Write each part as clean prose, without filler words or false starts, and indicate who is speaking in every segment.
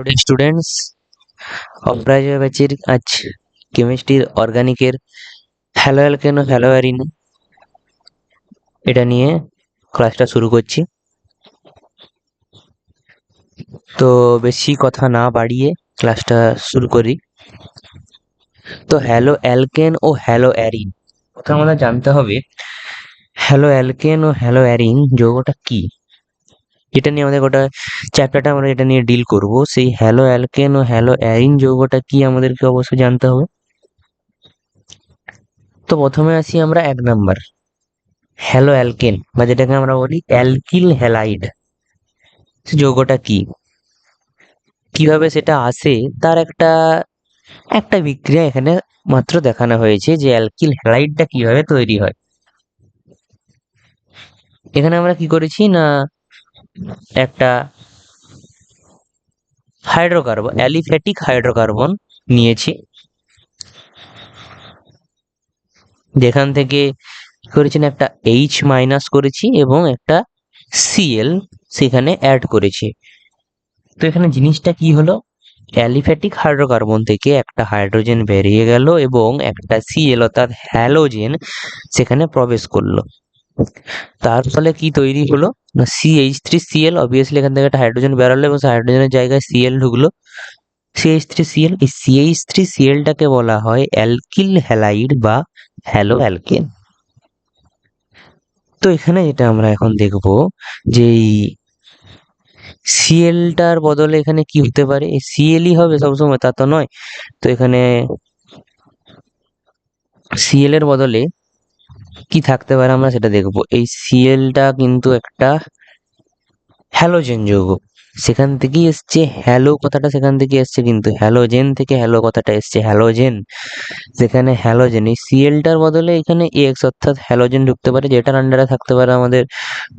Speaker 1: Good students, Aparajeyo ব্যাচের আজ কেমিস্ট্রির অর্গানিকের হ্যালো অ্যালকেন ও হ্যালো অ্যারিন এটা নিয়ে ক্লাসটা শুরু করছি। তো বেশি কথা না বাড়িয়ে ক্লাসটা শুরু করি। তো হ্যালো অ্যালকেন ও হ্যালো অ্যারিন, প্রথমে আমাদের জানতে হবে হ্যালো অ্যালকেন ও হ্যালো অ্যারিন যৌগটা কি। যেটা নিয়ে আমাদের গোটা চ্যাপ্টারটা আমরা এটা নিয়ে ডিল করব, সেই হ্যালো অ্যালকেন ও হ্যালো অ্যারিন যৌগটা কি আমাদেরকে অবশ্যই জানতে হবে। তো প্রথমে আসি আমরা 1 নাম্বার, হ্যালো অ্যালকেন বা যেটাকে আমরা বলি অ্যালকিল হ্যালাইড যৌগটা কি, কিভাবে সেটা আসে তার একটা একটা বিক্রিয়া এখানে মাত্র দেখানো হয়েছে যে অ্যালকিল হ্যালাইডটা কিভাবে তৈরি হয়। এখানে আমরা কি করেছি না, একটা হাইড্রোকার্বন অ্যালিফ্যাটিক হাইড্রোকার্বন নিয়েছি, যেখান থেকে কি করেছি না একটা এইচ মাইনাস করেছি এবং একটা সিএল সেখানে অ্যাড করেছি। তো এখানে জিনিসটা কি হলো, অ্যালিফ্যাটিক হাইড্রোকার্বন থেকে একটা হাইড্রোজেন বেরিয়ে গেল এবং একটা সিএল অর্থাৎ হ্যালোজেন সেখানে প্রবেশ করলো। তার ফলে কি তৈরি হলো না CH3Cl, অবভিয়াসলি এখান থেকে একটা হাইড্রোজেন বেরোলো এবং হাইড্রোজেনের জায়গায় সিএল ঢুকলো, CH3Cl। এই CH3Clটাকে বলা হয় অ্যালকিল হ্যালাইড বা হ্যালো অ্যালকেন। তো এখানে যেটা আমরা এখন দেখব যে সিএলটার বদলে এখানে কি হতে পারে, সিএলই হবে সবসময় তা তো নয়। তো এখানে সিএল এর বদলে কি থাকতে পারে আমরা সেটা দেখবো। এই সিএলটা কিন্তু একটা হ্যালোজেন যৌগ, সেখান থেকেই এসছে হ্যালো কথাটা, সেখান থেকে এসছে কিন্তু হ্যালোজেন থেকে হ্যালো কথাটা এসছে, হ্যালোজেন। সেখানে হ্যালোজেন এই সিএলটার বদলে এখানে এক্স অর্থাৎ হ্যালোজেন ঢুকতে পারে, যেটার আন্ডারে থাকতে পারে আমাদের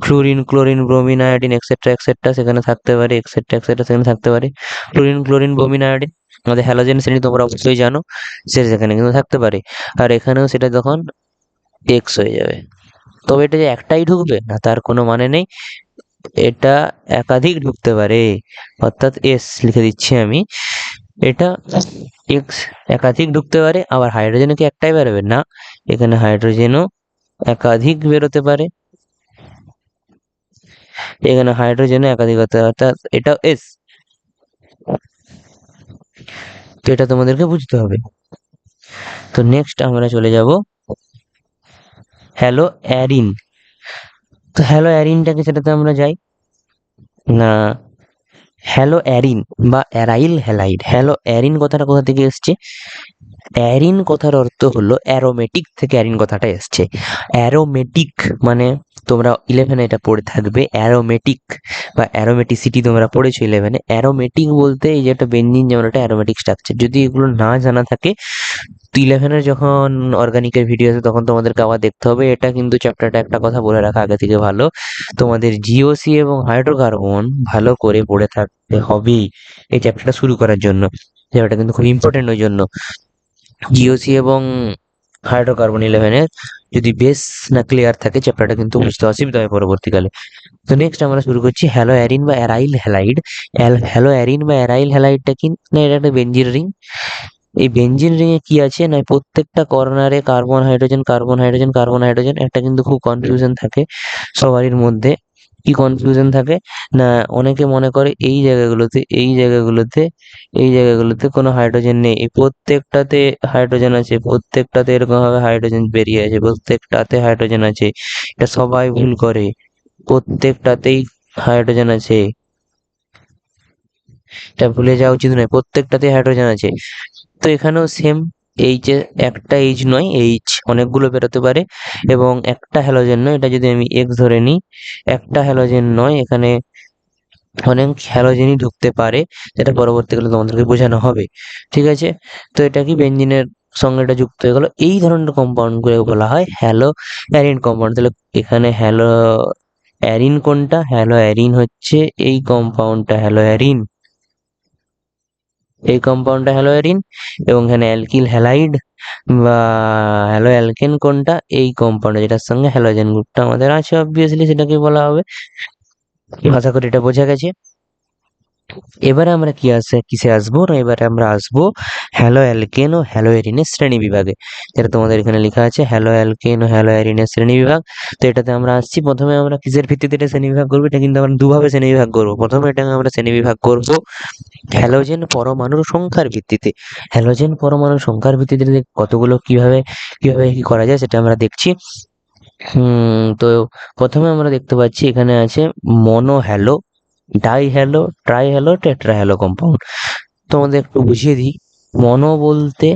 Speaker 1: fluorine, chlorine, bromine, iodine etcetera etcetera সেখানে থাকতে পারে, এক্সেট্রা এক্সেট্রা সেখানে থাকতে পারে। ফ্লুরিন, ক্লোরিন, ব্রোমিন, আয়োডিন আমাদের হ্যালোজেন শ্রেণী তোমরা অবশ্যই জানো, সেখানে কিন্তু থাকতে পারে। আর এখানেও সেটা তখন এক্স হয়ে যাবে। তবে এটা যে একটাই ঢুকবে না তার কোনো মানে নেই, এটা একাধিক ঢুকতে পারে, অর্থাৎ এস লিখে দিচ্ছি আমি, এটা এক্স একাধিক ঢুকতে পারে। আবার হাইড্রোজেনও কি একটাই বেরোবে না, এখানে হাইড্রোজেনও একাধিক বেরোতে পারে, এখানে হাইড্রোজেনও একাধিক হতে পারে, অর্থাৎ এটা এস। তো এটা তোমাদেরকে বুঝতে হবে। তো নেক্সট আমরা চলে যাব হ্যালো অ্যারিন। তো হ্যালো অ্যারিনটাকে সেটাতে আমরা যাই না, হ্যালো অ্যারিন বা অ্যারাইল হ্যালাইড। হ্যালো অ্যারিন কথাটা কোথা থেকে এসছে, অ্যারিন কথার অর্থ হলো অ্যারোমেটিক থেকে অ্যারিন কথাটা এসছে। অ্যারোমেটিক মানে তোমরা 11-এ এটা পড়ে থাকবে, অ্যারোমেটিক বা অ্যারোমেটিসিটি তোমরা পড়েছো 11-এ। অ্যারোমেটিক বলতে এই যে একটা বেঞ্জিন যেমন একটা অ্যারোমেটিক স্ট্রাকচার, যদি এগুলো না জানা থাকে তো 11-এর যখন অর্গানিকের ভিডিও আছে তখন তোমাদেরকে আবার দেখতে হবে। এটা কিন্তু চ্যাপ্টারটা একটা কথা বলে রাখা আগে থেকে ভালো, তোমাদের জিওসি এবং হাইড্রোকার্বন ভালো করে পড়ে থাকতে হবে এই চ্যাপ্টারটা শুরু করার জন্য। চ্যাপ্টারটা কিন্তু খুব ইম্পর্টেন্ট ওই জন্য। জিওসি এবং হাইড্রোকার্বন 11-এর যদি বেস না ক্লিয়ার থাকে চ্যাপ্টারটা কিন্তু বুঝতে অসুবিধা হয় পরবর্তীকালে। তো নেক্সট আমরা শুরু করছি হ্যালো অ্যারিন বা অ্যারাইল হ্যালাইড। হ্যালো অ্যারিন বা অ্যারাইল হ্যালাইডটা কি না, এটা একটা বেঞ্জিন রিং। এই বেঞ্জিন রিং এ কি আছে না, প্রত্যেকটা কর্নারে carbon hydrogen carbon hydrogen carbon hydrogen. একটা কিন্তু খুব কনফিউশন থাকে সবারই মধ্যে, কি কনফিউশন থাকে না, অনেকে মনে করে এই জায়গাগুলোতে এই জায়গাগুলোতে এই জায়গাগুলোতে কোনো হাইড্রোজেন নেই, এই প্রত্যেকটাতে হাইড্রোজেন আছে, প্রত্যেকটাতে এরকম ভাবে হাইড্রোজেন বেরিয়ে আছে, প্রত্যেকটাতে হাইড্রোজেন আছে। এটা সবাই ভুল করে, প্রত্যেকটাতেই হাইড্রোজেন আছে, এটা ভুলে যাওয়া উচিত নয়, প্রত্যেকটাতেই হাইড্রোজেন আছে। তো এখানেও সেম, এইচ এ একটা এইচ নয়, এইচ অনেকগুলো বেরোতে পারে এবং একটা হ্যালোজেন নয়, এটা যদি আমি এক্স ধরে নিই, একটা হ্যালোজেন নয়, এখানে অনেক হ্যালোজেনই ঢুকতে পারে, যেটা পরবর্তীকালে তোমাদেরকে বোঝানো হবে। ঠিক আছে, তো এটা কি বেঞ্জিনের সঙ্গে এটা যুক্ত হয়ে গেল, এই ধরনের কম্পাউন্ড গুলো বলা হয় হ্যালো অ্যারিন কম্পাউন্ড। তাহলে এখানে হ্যালো অ্যারিন কোনটা, হ্যালো অ্যারিন হচ্ছে এই কম্পাউন্ডটা হ্যালো অ্যারিন, এই কম্পাউন্ডটা হ্যালো অ্যারিন। এবং এখানে অ্যালকিল হ্যালাইড বা হ্যালো অ্যালকেন কোনটা, এই কম্পাউন্ড যেটার সঙ্গে হ্যালোজেন গ্রুপটা আমাদের আছে অবভিয়াসলি সেটাকে বলা হবে। আশা করি এটা বোঝা গেছে। এবারে আমরা কিসে আসবো না, এবারে আমরা আসবো হ্যালো অ্যালকেন ও হ্যালো এরিনের শ্রেণী বিভাগে, যেটা তোমাদের এখানে লেখা আছে হ্যালো অ্যালকেন ও হ্যালো এরিনের শ্রেণী বিভাগ। তো এটাতে আমরা আসছি, প্রথমে আমরা কিসের ভিত্তিতে এটা শ্রেণী বিভাগ করবো, এটা কিন্তু আমরা দুভাবে শ্রেণী বিভাগ করবো। প্রথমে এটাকে আমরা শ্রেণী বিভাগ করবো হ্যালোজেন পরমাণুর সংখ্যার ভিত্তিতে। হ্যালোজেন পরমাণুর সংখ্যার ভিত্তিতে কতগুলো কিভাবে কিভাবে কি করা যায় সেটা আমরা দেখছি। তো প্রথমে আমরা দেখতে পাচ্ছি এখানে আছে mono halo, di halo, tri halo, tetra halo compound. তোমাদের একটু বুঝিয়ে দিই। মনো বলতে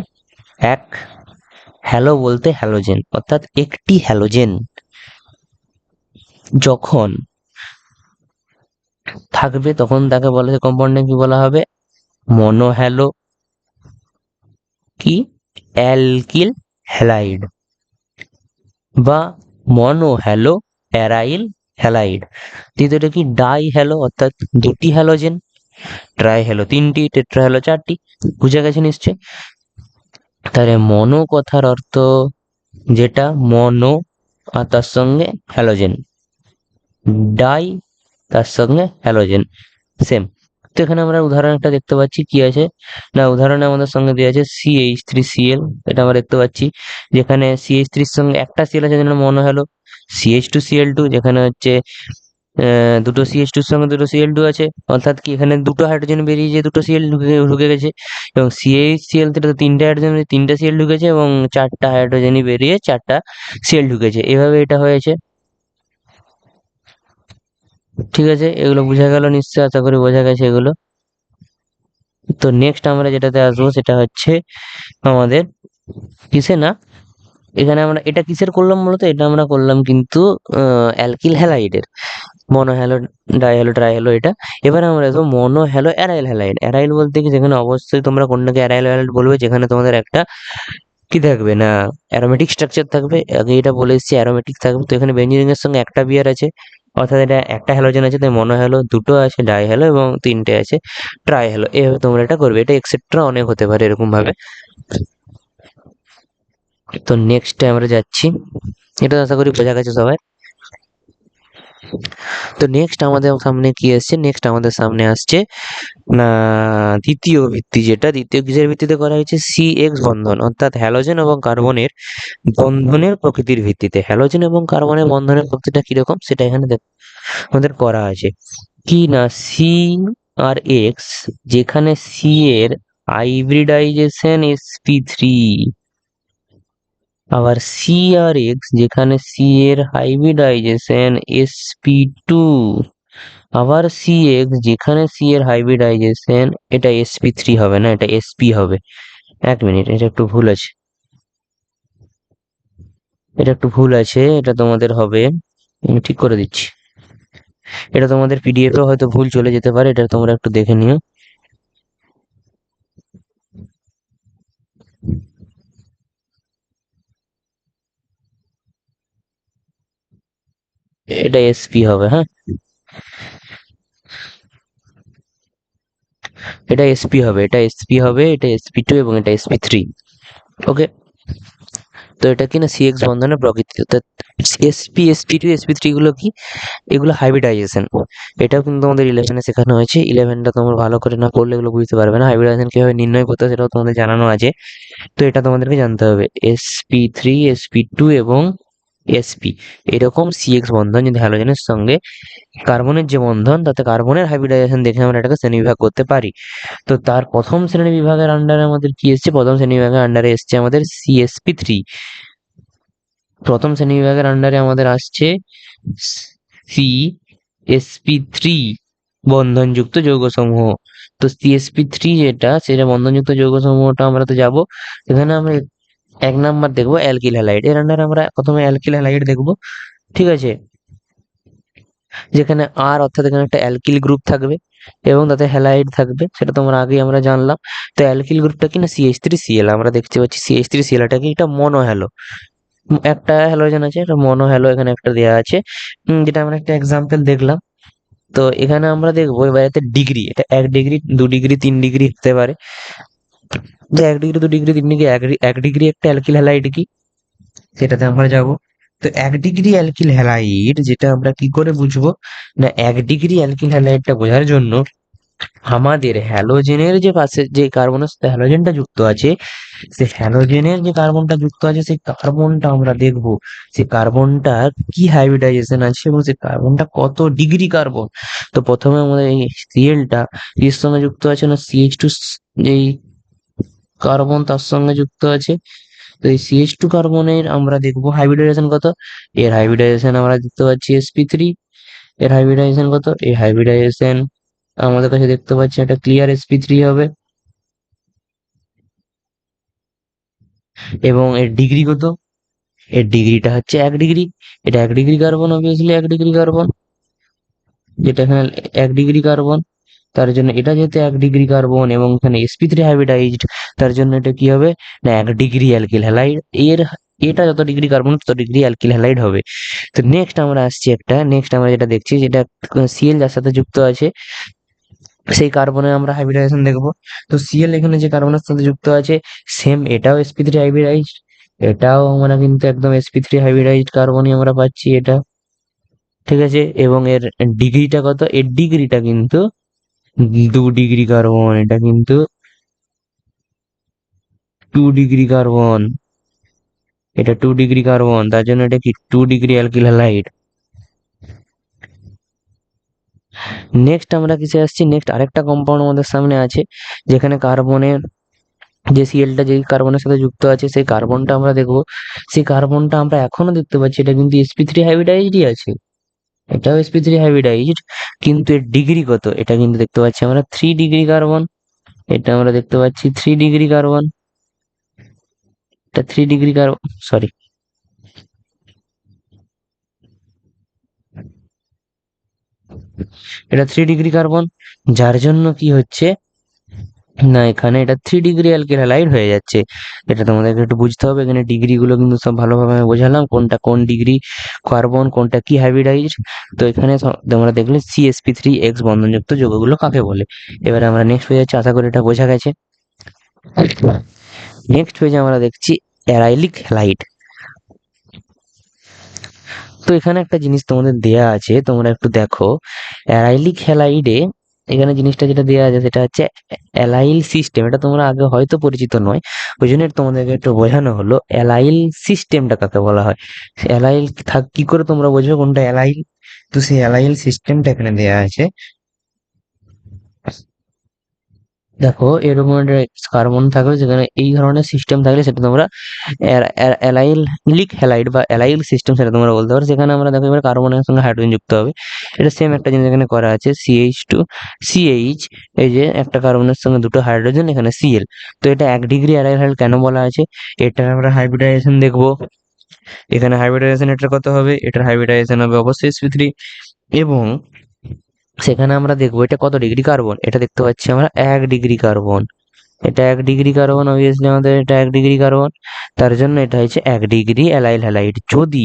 Speaker 1: এক, হ্যালো বলতে হ্যালোজেন, অর্থাৎ একটি হ্যালোজেন যখন থাকবে তখন তাকে বলা হয় কম্পাউন্ডে কি বলা হবে, মনো হ্যালো কি অ্যালকিল হ্যালাইড বা মনো হ্যালো অ্যারাইল হ্যালাইড। দ্বিতীয়টা কি ডাই হ্যালো, অর্থাৎ দুটি হ্যালোজেন, ট্রাই হ্যালো তিনটি, টেট্রা হ্যালো চারটি। বুঝে গেছে নিশ্চয়। তাহলে মনো কথার অর্থ যেটা মনো আর তার সঙ্গে হ্যালোজেন, ডাই তার সঙ্গে হ্যালোজেন সেম। তো এখানে আমরা উদাহরণ একটা দেখতে পাচ্ছি, কি আছে না, উদাহরণে আমাদের সঙ্গে দেওয়া আছে CH3Cl। এটা আমরা দেখতে পাচ্ছি যেখানে CH3 এর সঙ্গে একটা সিএল আছে, যেন মনে হলো CH2Cl2, যেখানে হচ্ছে দুটো CH2 এর সঙ্গে দুটো Cl2 আছে, অর্থাৎ কি এখানে দুটো হাইড্রোজেন বেরিয়েছে, দুটো Cl ঢুকে গেছে। এবং CH3 তো তিনটে হাইড্রোজেন, তিনটা Cl ঢুকেছে এবং চারটা হাইড্রোজেনই বেরিয়ে চারটা Cl ঢুকেছে, এভাবে এটা হয়েছে। ঠিক আছে, এগুলো বোঝা গেল নিশ্চয়ই, আশা করি বোঝা গেছে এগুলো। তো নেক্সট আমরা যেটাতে আসবো সেটা হচ্ছে আমাদের কিসে না, এখানে আমরা এটা কিসের করলাম মূলত, এটা আমরা করলাম কিন্তু অ্যালকিল হ্যালাইডের, মনো halo, di halo, tri hello এটা। এবার আমরা আসবো মনো হ্যালো অ্যারাইল হ্যালাইড। অ্যারাইল বলতে কি, যেখানে অবশ্যই তোমরা কোনটাকে অ্যারাইল হ্যালাইড বলবে, যেখানে তোমাদের একটা কি থাকবে না, অ্যারোমেটিক স্ট্রাকচার থাকবে। আগে এটা বলে এসেছি অ্যারোমেটিক থাকবে। তো এখানে বেঞ্জিনের এর সঙ্গে একটা বিয়ার আছে, অর্থাৎ এটা একটা হ্যালোজেন আছে, তাই মনো হ্যালো দুটো আছে, ডাই হ্যালো এবং তিনটে আছে ট্রাই হ্যালো। এভাবে তোমরা এটা করবে, এটা এক্সেট্রা অনেক হতে পারে এরকম ভাবে। তো নেক্সটে আমরা যাচ্ছি, এটা আশা করি বোঝা গেছে সবাই। তো নেক্সট আমাদের সামনে কি আসছে, নেক্সট আমাদের সামনে আসছে না দ্বিতীয় ভিত্তি, যেটা দ্বিতীয় কিসের ভিত্তিতে করা হয়েছে, CX বন্ধন, অর্থাৎ হ্যালোজেন এবং কার্বনের বন্ধনের প্রকৃতির ভিত্তিতে। হ্যালোজেন এবং কার্বনের বন্ধনের প্রকৃতিটা কিরকম সেটা এখানে আমাদের করা আছে। কি না, CR(X), যেখানে C এর হাইব্রিডাইজেশন sp3, আবার CR(X), যেখানে C এর হাইব্রিডাইজেশন sp2, আবার CX, যেখানে C এর হাইব্রিডাইজেশন, এটা sp3 হবে না, এটা sp হবে। এক মিনিট, এটা একটু ভুল আছে, এটা তোমাদের হবে, আমি ঠিক করে দিচ্ছি। এটা তোমাদের PDF এ হয়তো ভুল চলে যেতে পারে, এটা তোমরা একটু দেখে নিও। এটা SP হবে, হ্যাঁ, এটা SP হবে, এটা SP2 এবং এটা SP3। ওকে, তো এটা কি না CX বন্ধনের প্রকৃতি, অর্থাৎ SP, SP2, SP3 গুলো কি, এগুলো হাইব্রিডাইজেশন। এটাও কিন্তু তোমাদের ইলেভেনে শেখানো হয়েছে, ইলেভেনটা তোমরা ভালো করে না পড়লে এগুলো বুঝতে পারবে না। হাইব্রিডাইজেশন কিভাবে নির্ণয় করতে হয় সেটাও তোমাদের জানানো আছে, তো এটা তোমাদেরকে জানতে হবে। SP3, SP2 এবং SP, এরকম CX বন্ধন যদি হ্যালোজেনের সঙ্গে কার্বনের যে বন্ধন, তাতে কার্বনের হাইব্রিডাইজেশন দেখে আমরা এটাকে শ্রেণীবিভাগ করতে পারি। তো তার প্রথম শ্রেণী বিভাগের আন্ডারে আমাদের কি এসছে, প্রথম শ্রেণী বিভাগের আন্ডারে এসছে আমাদের CSP3। প্রথম শ্রেণী বিভাগের আন্ডারে আমাদের আসছে CSP3 বন্ধনযুক্ত যৌগসমূহ। তো CSP3 যেটা, সেটা বন্ধনযুক্ত যৌগসমূহটা আমরা তো যাব, এখানে আমরা এক নাম্বার দেখবো অ্যালকিল হ্যালাইড। এর আন্ডারে আমরা প্রথমে অ্যালকিল হ্যালাইড দেখবো, ঠিক আছে, যেখানে আর অর্থাৎ এখানে একটা অ্যালকিল গ্রুপ থাকবে এবং তাতে হ্যালাইড থাকবে, সেটা তোমরা আগেই আমরা জানলাম। তো অ্যালকিল গ্রুপটা কি না CH3Cl, আমরা দেখতে পাচ্ছি CH3Cl, এটা কি, এটা মনো হ্যালো, একটা হ্যালোজেন আছে, এটা মনো হ্যালো এখানে একটা দেওয়া আছে, যেটা আমরা একটা এক্সাম্পল দেখলাম। তো এখানে আমরা দেখবো এবার এতে ডিগ্রি, এটা 1 ডিগ্রি, 2 ডিগ্রি, 3 ডিগ্রি হতে পারে। যে 1 ডিগ্রি, 2 ডিগ্রি, 3 ডিগ্রি, 1 ডিগ্রি একটা অ্যালকিল হ্যালাইড কি, সেটাতে আমরা যাব। তো 1 ডিগ্রি অ্যালকিল হ্যালাইড যেটা আমরা কি করে বুঝবো না, 1 ডিগ্রি অ্যালকিল হ্যালাইডটা বোঝার জন্য আমাদের হ্যালোজেনের যে পাশে যে কার্বনের সাথে হ্যালোজেনটা যুক্ত আছে, সেই হ্যালোজেনের যে কার্বনটা যুক্ত আছে সেই কার্বনটা আমরা দেখবো সেই কার্বনটা কি হাইব্রিডাইজেশন আছে এবং সেই কার্বনটা কত ডিগ্রি কার্বন। তো প্রথমে আমাদের এই সিএলটা এর সঙ্গে যুক্ত আছে না CH2, যেই কার্বন তার সঙ্গে যুক্ত আছে। তো এই CH2 কার্বনের আমরা দেখবো হাইব্রিডাইজেশন কত। এর হাইব্রিডাইজেশন আমরা দেখতে পাচ্ছি sp3। এর হাইব্রিডাইজেশন কত? এর হাইব্রিডাইজেশন আমাদের কাছে দেখতে পাচ্ছি একটা ক্লিয়ার sp3 হবে। এবং এর ডিগ্রি কত? এর ডিগ্রিটা হচ্ছে 1 ডিগ্রি। এটা 1 degree carbon, obviously 1 degree carbon, যেটা এখানে 1 ডিগ্রি কার্বন। তার জন্য এটা যেহেতু 1 ডিগ্রি কার্বন এবং এখানে sp3 হাইব্রিডাইজড, তার জন্য এটা কি হবে না 1 ডিগ্রি অ্যালকিল হ্যালাইড। এর এটা যত ডিগ্রি কার্বন তত ডিগ্রি অ্যালকিল হ্যালাইড হবে। তো নেক্সট আমরা যেটা দেখছি, যেটা সিএল যার সাথে যুক্ত আছে সেই কার্বনে আমরা হাইব্রিডাইজেশন দেখবো। তো সিএল এখানে যে কার্বনের সাথে যুক্ত আছে সেম এটাও sp3 হাইব্রিডাইজড। এটাও আমরা কিন্তু একদম sp3 হাইব্রিডাইজড কার্বনই আমরা পাচ্ছি এটা। ঠিক আছে, এবং এর ডিগ্রিটা কত? এর ডিগ্রিটা কিন্তু 2 ডিগ্রি কার্বন। এটা কিন্তু 2 ডিগ্রি কার্বন। এটা 2 ডিগ্রি কার্বন, তার জন্য এটা কি 2 ডিগ্রি অ্যালকিল হ্যালাইড। নেক্সট আমরা কিসে আসছি? নেক্সট আরেকটা কম্পাউন্ড আমাদের সামনে আছে, যেখানে কার্বনের যে সিএলটা যেই কার্বনের সাথে যুক্ত আছে সেই কার্বনটা আমরা দেখবো। সেই কার্বনটা আমরা এখনো দেখতে পাচ্ছি এটা কিন্তু sp3 হাইব্রিডাইজডই আছে। এটাও sp3 হাইব্রিডাইজড, কিন্তু এর ডিগ্রি কত? এটা কিন্তু দেখতে পাচ্ছি আমরা 3 ডিগ্রি কার্বন। এটা আমরা দেখতে পাচ্ছি 3 ডিগ্রি কার্বন। এটা 3 ডিগ্রি কার্বন, সরি, এটা 3 ডিগ্রি কার্বন। যার জন্য কি হচ্ছে না এখানে এটা 3 ডিগ্রি অ্যালকিল হ্যালাইড হয়ে যাচ্ছে। এটা তোমাদেরকে একটু বুঝতে হবে। এখানে ডিগ্রি গুলো কিন্তু সব ভালোভাবে আমি বোঝালাম, কোনটা কোন ডিগ্রি কার্বন, কোনটা কি হাইব্রিডাইজড। তো এখানে তোমরা দেখলে CsP3X বন্ধনযুক্ত যৌগগুলো কাকে বলে। এবারে আমরা নেক্সট পেয়ে যাচ্ছি, আশা করি এটা বোঝা গেছে। নেক্সট পেজে আমরা দেখছি অ্যারাইলিক হ্যালাইড। তো এখানে একটা জিনিস তোমাদের দেয়া আছে, তোমরা একটু দেখো। অ্যারাইলিক হ্যালাইডে এখানে জিনিসটা যেটা দেয়া আছে সেটা হচ্ছে অ্যালাইল সিস্টেম। এটা তোমরা আগে হয়তো পরিচিত নয়, ওই জন্য তোমাদেরকে একটু বোঝানো হলো অ্যালাইল সিস্টেমটা কাকে বলা হয়। অ্যালাইল কি করে তোমরা বুঝবে কোনটা অ্যালাইল? তো সেই অ্যালাইল সিস্টেমটা এখানে দেয়া আছে। দেখো এরকম একটা কার্বন থাকবে, যেখানে এই ধরনের সিস্টেম থাকলে সেটা তোমরা অ্যালাইলিক হ্যালাইড বা অ্যালাইল সিস্টেম সেটা তোমরা বলতে পারো। সেখানে আমরা দেখো এবার কার্বনের সঙ্গে হাইড্রোজেন যুক্ত হবে। এটা সেম একটা জিনিস এখানে করা আছে, CH2CH। এই যে একটা কার্বনের সঙ্গে দুটো হাইড্রোজেন, এখানে Cl। তো এটা 1 ডিগ্রি অ্যালাইল হ্যালাইড কেন বলা আছে? এটা আমরা হাইব্রিডাইজেশন দেখবো। এখানে হাইব্রিডাইজেশন এটা কত হবে? এটার হাইব্রিডাইজেশন হবে অবশ্যই sp3। এবং সেখানে আমরা দেখবো এটা কত ডিগ্রি কার্বন। এটা দেখতে পাচ্ছি আমরা 1 ডিগ্রি কার্বন। এটা 1 ডিগ্রি কার্বন, অবভিয়াসলি আমাদের এটা 1 ডিগ্রি কার্বন। তার জন্য এটা হচ্ছে 1 ডিগ্রি অ্যালাইল হ্যালাইড। যদি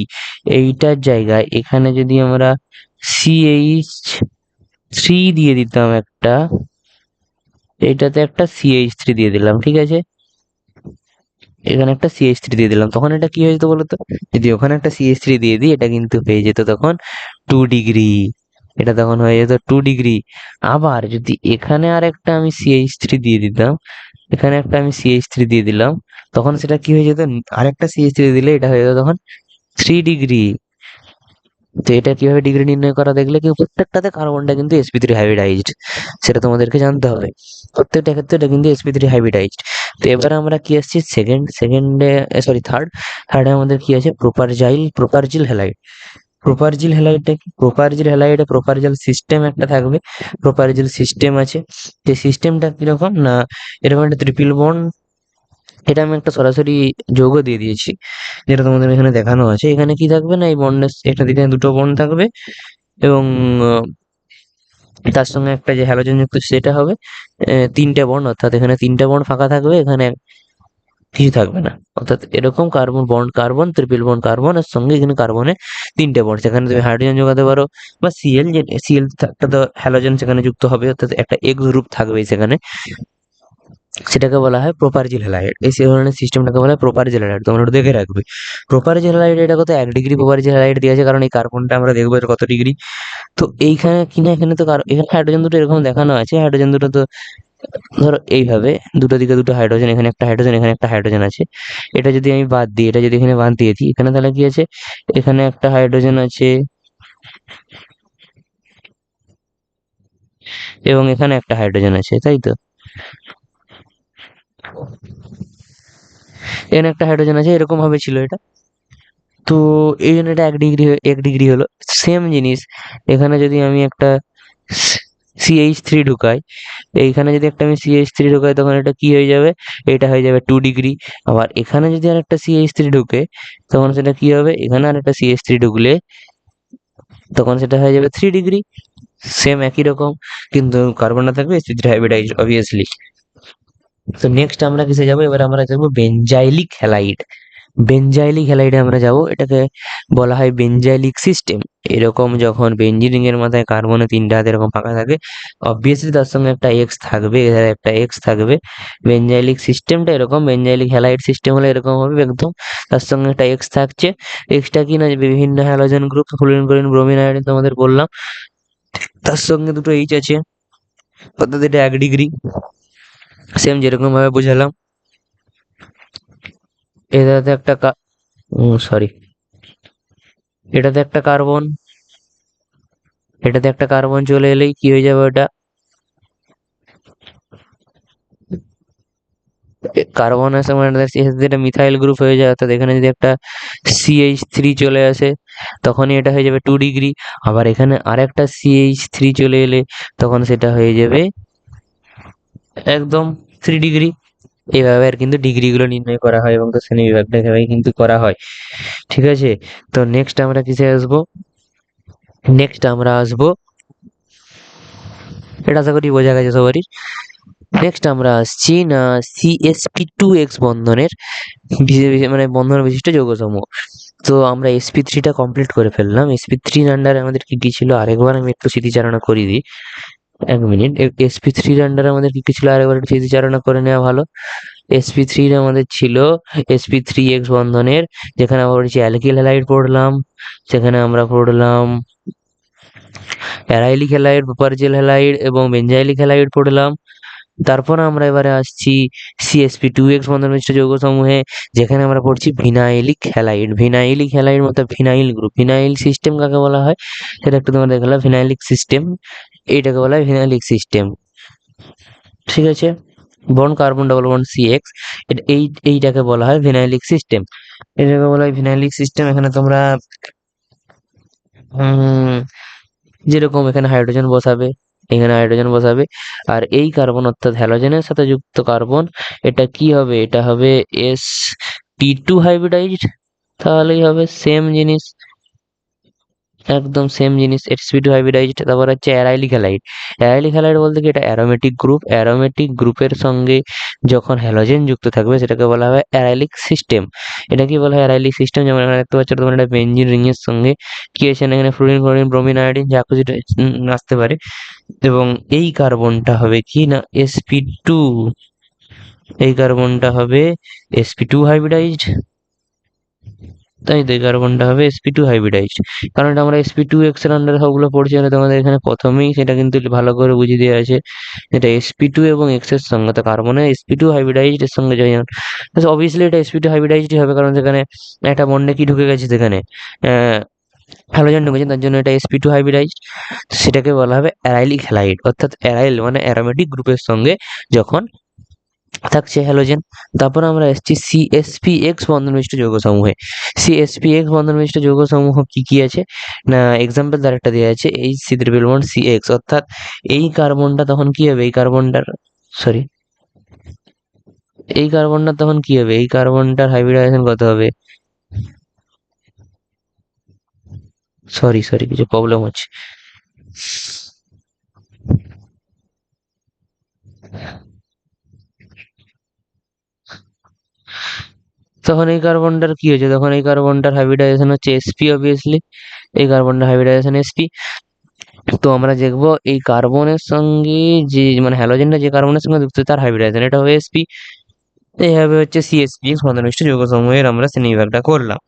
Speaker 1: এইটার জায়গায় এখানে যদি আমরা CH3 দিয়ে দিতাম একটা, এইটাতে একটা CH3 দিয়ে দিলাম, ঠিক আছে, এখানে একটা CH3 দিয়ে দিলাম, তখন এটা কি হয়ে যেত বলতো? যদি ওখানে একটা CH3 দিয়ে দিই এটা কিন্তু হয়ে যেত তখন 2 ডিগ্রি। এটা তখন হয়ে যেত 2 ডিগ্রি। আবার যদি এখানে আর একটা আমি CH3 দিয়ে দিতাম, এখানে একটা আমি CH3 দিয়ে দিলাম, তখন সেটা কি হয়ে যেত? আরেকটা CH3 দিলে এটা হয়ে যেত তখন 3 ডিগ্রি। তো এটা কিভাবে ডিগ্রি নির্ণয় করা দেখলে কি, প্রত্যেকটাতে কার্বনটা কিন্তু sp3 হাইব্রিডাইজড, সেটা তোমাদেরকে জানতে হবে। প্রত্যেকটা ক্ষেত্রে এটা কিন্তু sp3 হাইব্রিডাইজড। তো এবারে আমরা কি আসছি সেকেন্ডে, সরি থার্ডে আমাদের কি আছে? প্রোপারজিল হ্যালাইড। প্রোপারজিল হ্যালাইডটা কি? প্রোপারজিল হ্যালাইডে প্রোপারজিল সিস্টেম একটা থাকবে। প্রোপারজিল সিস্টেম আছে, যে সিস্টেমটা কিরকম না, এরকম একটা ট্রিপল বন্ড। এটা আমি একটা সরাসরি যৌগ দিয়ে দিয়েছি, যেটা তোমাদের এখানে দেখানো আছে। এখানে কি থাকবে না, এই বন্ডের একটা দিকে দুটো বন্ড থাকবে এবং তার সঙ্গে একটা যে হ্যালোজেন যুক্ত সেটা হবে 3টে বন্ড, অর্থাৎ এখানে 3টে বন্ড ফাঁকা থাকবে, এখানে কিছু থাকবে না। অর্থাৎ এরকম carbon bond carbon, triple bond carbon, এর সঙ্গে এখানে কার্বনে 3টে বন্ড, সেখানে তুমি হাইড্রোজেন যোগাতে পারো বা সিএল, যে সিএল একটা তো হ্যালোজেন সেখানে যুক্ত হবে, অর্থাৎ একটা এক্স গ্রুপ থাকবেই সেখানে। সেটাকে বলা হয় প্রোপারজিল হ্যালাইড। এই ধরনের সিস্টেমটাকে বলা হয় প্রোপারজিল হ্যালাইড, তোমরা ওটা দেখে রাখবে। প্রোপারজিল হ্যালাইড এটা কত 1 ডিগ্রি প্রোপারজিল হ্যালাইড দিয়ে আছে, কারণ এই কার্বনটা আমরা দেখবো এটা কত ডিগ্রি। তো এইখানে কিনা এখানে তো এখানে হাইড্রোজেন দুটো এরকম দেখানো আছে, হাইড্রোজেন দুটো তো ধরো এইভাবে দুটো দিকে দুটো হাইড্রোজেন, এখানে একটা হাইড্রোজেন এখানে একটা হাইড্রোজেন আছে। এটা যদি আমি বাদ দিই, এটা যদি এখানে বাদ দিয়ে দিই, এখানে তাহলে কি আছে, এখানে একটা হাইড্রোজেন আছে এবং এখানে একটা হাইড্রোজেন আছে, তাই তো? এখানে একটা হাইড্রোজেন আছে, এরকম ভাবে ছিল এটা। তো এই জন্য এটা 1 ডিগ্রি হলো। সেম জিনিস এখানে যদি আমি একটা CH3 ঢুকাই, এইখানে যদি একটা আমি CH3 ঢুকাই, তখন এটা কি হয়ে যাবে, এটা হয়ে যাবে 2 ডিগ্রি। আবার এখানে যদি আর একটা CH3 ঢুকে, তখন সেটা কি হবে, এখানে আর একটা CH3 ঢুকলে তখন সেটা হয়ে যাবে 3 ডিগ্রি। সেম একই রকম, কিন্তু কার্বনটা থাকবে sp3 হাইব্রিডাইজ অবভিয়াসলি। তো নেক্সট আমরা কিসে যাবো, এবার আমরা যাবো বেনজাইলিক হ্যালাইড। বেনজাইলিক হ্যালাইডে আমরা যাব, এটাকে বলা হয় বেনজাইলিক সিস্টেম। এরকম যখন বেঞ্জিন রিং এর মাথায় কার্বনে 3টে হাত এরকম ফাঁকা থাকে, অবভিয়াসলি তার সঙ্গে একটা এক্স থাকবে, এখানে একটা এক্স থাকবে। বেনজাইলিক সিস্টেমটা এরকম, বেনজাইলিক হ্যালাইড সিস্টেম হলে এরকম হবে একদম। তার সঙ্গে একটা এক্স থাকছে। এক্সটা কি না, যে বিভিন্ন halogen group, fluorine chlorine bromine iodine তোমাদের বললাম। তার সঙ্গে দুটো এইচ আছে, অর্থাৎ এটা 1 ডিগ্রি। সেম যেরকম ভাবে বুঝালাম। এটাতে একটা সরি, এটাতে একটা কার্বন, এটাতে একটা কার্বন চলে এলেই কি হয়ে যাবে, ওটা কার্বনের সঙ্গে এটা মিথাইল গ্রুপ হয়ে যায়। অর্থাৎ এখানে যদি একটা CH3 চলে আসে, তখনই এটা হয়ে যাবে 2 ডিগ্রি। আবার এখানে আরেকটা CH3 চলে এলে তখন সেটা হয়ে যাবে একদম 3 ডিগ্রি। এইভাবে আর কিন্তু ডিগ্রি গুলো নির্ণয় করা হয় এবং তো শ্রেণী বিভাগটা এভাবেই কিন্তু করা হয়। ঠিক আছে, তো নেক্সট আমরা কিসে আসবো, নেক্সট আমরা আসবো, এটা আশা করি বোঝা গেছে সবারই। নেক্সট আমরা আসছি না CsP2X বন্ধনের মানে বন্ধন বিশিষ্ট যৌগসমূহ। তো আমরা SP3টা কমপ্লিট করে ফেললাম। SP3 আন্ডারে আমাদের কি কি ছিল আরেকবার আমি একটু স্মৃতিচারণা করে দিই। 1 মিনিট। SP3 আন্ডারে আমাদের কি কি ছিল আরেকবার একটু স্মৃতিচারণা করে নেওয়া ভালো। SP3 আমাদের ছিল SP3X বন্ধনের, যেখানে আমরা পড়েছি অ্যালকিল হ্যালাইড পড়লাম, সেখানে আমরা পড়লাম অ্যারাইলিক হ্যালাইড, প্রোপারজিল হ্যালাইড এবং বেনজাইলিক হ্যালাইড পড়লাম। তারপর আমরা এবারে আসছি CsP2X বন্ধন বিশিষ্ট যৌগ সমূহে, যেখানে আমরা পড়ছি ভিনাইলিক হ্যালাইড। ভিনাইলিক হ্যালাইড মতো ভিনাইল গ্রুপ, ভিনাইল সিস্টেম কাকে বলা হয় সেটা একটু তোমরা দেখলাম, ভিনাইলিক সিস্টেম, এইটাকে বলা হয় ভিনাইলিক সিস্টেম। ঠিক আছে, bond carbon double bond CX, এইটাকে বলা হয় ভিনাইলিক সিস্টেম। এটাকে বলা হয় ভিনাইলিক সিস্টেম। এখানে তোমরা উম যেরকম এখানে হাইড্রোজেন বসাবে, এখানে হাইড্রোজেন বসাবে, আর এই কার্বন অর্থাৎ হ্যালোজেনের সাথে যুক্ত কার্বন, এটা কি হবে, এটা হবে sp2 হাইব্রিডাইজড। তাহলেই হবে সেম জিনিস, একদম সেম জিনিস, sp2 হাইব্রিডাইজড। তারপর হচ্ছে অ্যারাইলিক হ্যালাইড। অ্যারাইলিক হ্যালাইড বলতে কি, এটা অ্যারোমেটিক গ্রুপ, অ্যারোমেটিক গ্রুপের সঙ্গে যখন হ্যালোজেন যুক্ত থাকবে সেটাকে বলা হয় অ্যারাইলিক সিস্টেম। এটা কি বলা হয়, অ্যারাইলিক সিস্টেম। যেমন এখানে দেখতে পাচ্ছ তোমার একটা বেঞ্জিন রিং এর সঙ্গে কি আছে না, এখানে ফ্লুরিন ক্লোরিন ব্রোমিন আয়োডিন যা কিছু আসতে পারে, এবং এই কার্বনটা হবে কি না sp2, এই কার্বনটা হবে sp2 হাইব্রিডাইজড। তাই তো, এই কার্বনটা হবে sp2 হাইব্রিডাইজড, কারণ এটা আমরা sp2X এর আন্ডারে সবগুলো পড়ছি। মানে তোমাদের এখানে প্রথমেই সেটা কিন্তু ভালো করে বুঝিয়ে দেওয়া আছে, যেটা sp2 এবং X এর সঙ্গে, তো কার্বনের sp2 হাইব্রিডাইজড এর সঙ্গে জয়েন, অবভিয়াসলি এটা sp2 হাইব্রিডাইজডই হবে, কারণ সেখানে একটা বন্ডে কি ঢুকে গেছে, সেখানে হ্যালোজেন ঢুকেছে, তার জন্য এটা sp2 হাইব্রিডাইজড। সেটাকে বলা হবে অ্যারাইলিক হ্যালাইড, অর্থাৎ অ্যারাইল মানে অ্যারোমেটিক গ্রুপের সঙ্গে যখন থাকছে হ্যালোজেন। তারপর আমরা এসেছি CsPX বন্ধন বিশিষ্ট যৌগ সমূহে। CsPX বন্ধন বিশিষ্ট যৌগ সমূহ কি কি আছে না, এক্সাম্পল তার একটা দেওয়া আছে H3 CX, অর্থাৎ এই কার্বনটা তখন কি হবে, এই কার্বনটার সরি, এই কার্বনটা তখন কি হবে, এই কার্বনটার হাইব্রিডাইজেশন কত হবে, সরি কিছু প্রবলেম হচ্ছে। তখন এই কার্বনটার কি হয়েছে, তখন এই কার্বনটার হাইব্রিডাইজেশন হচ্ছে sp, অবভিয়াসলি এই কার্বনটার হাইব্রিডাইজেশন sp। তো আমরা দেখবো এই কার্বনের সঙ্গে যে মানে হ্যালোজেনটা যে কার্বনের সঙ্গে যুক্ত তার হাইব্রিডাইজেশন, এটা হবে sp। এইভাবে হচ্ছে CsPx বন্ধনিষ্ঠ যৌগসমূহের আমরা শ্রেণীবিভাগটা করলাম।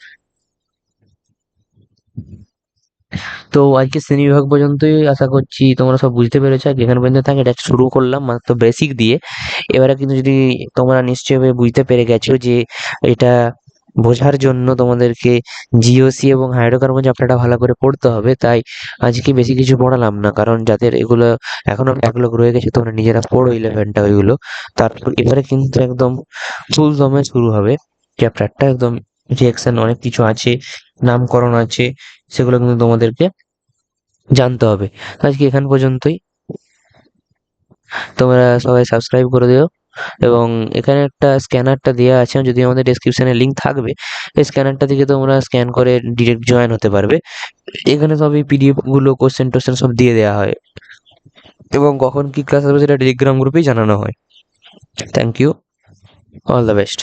Speaker 1: তো আজকে শ্রেণীবিভাগ পর্যন্তই, আশা করছি তোমরা সব বুঝতে পেরেছো। আর যেখানে পর্যন্ত থাকে এটা শুরু করলাম মাত্র বেসিক দিয়ে। এবারে কিন্তু যদি তোমরা নিশ্চয়ই বুঝতে পেরে গেছো যে এটা বোঝার জন্য তোমাদেরকে জিওসি এবং হাইড্রোকার্বন চ্যাপ্টারটা ভালো করে পড়তে হবে। তাই আজকে বেশি কিছু পড়ালাম না, কারণ যাদের এগুলো এখনো ব্যাকলগ রয়ে গেছে তোমরা নিজেরা পড়ো 11টা ওইগুলো। তারপর এবারে কিন্তু একদম ফুল দমে শুরু হবে চ্যাপ্টারটা, একদম রিঅ্যাকশন অনেক কিছু আছে, নামকরণ আছে, সেগুলো কিন্তু তোমাদেরকে জানতে হবে। তো আজকে এখান পর্যন্তই। তোমরা সবাই সাবস্ক্রাইব করে দিও, এবং এখানে একটা স্ক্যানারটা দেওয়া আছে, যদি আমাদের ডেসক্রিপশনে লিঙ্ক থাকবে, এই স্ক্যানারটা থেকে তোমরা স্ক্যান করে ডিরেক্ট জয়েন হতে পারবে। এখানে সব এই পিডিএফ গুলো, কোশ্চেন টোশ্চেন সব দিয়ে দেওয়া হয়, এবং কখন কি ক্লাস হবে সেটা টেলিগ্রাম গ্রুপেই জানানো হয়। Thank you, all the best.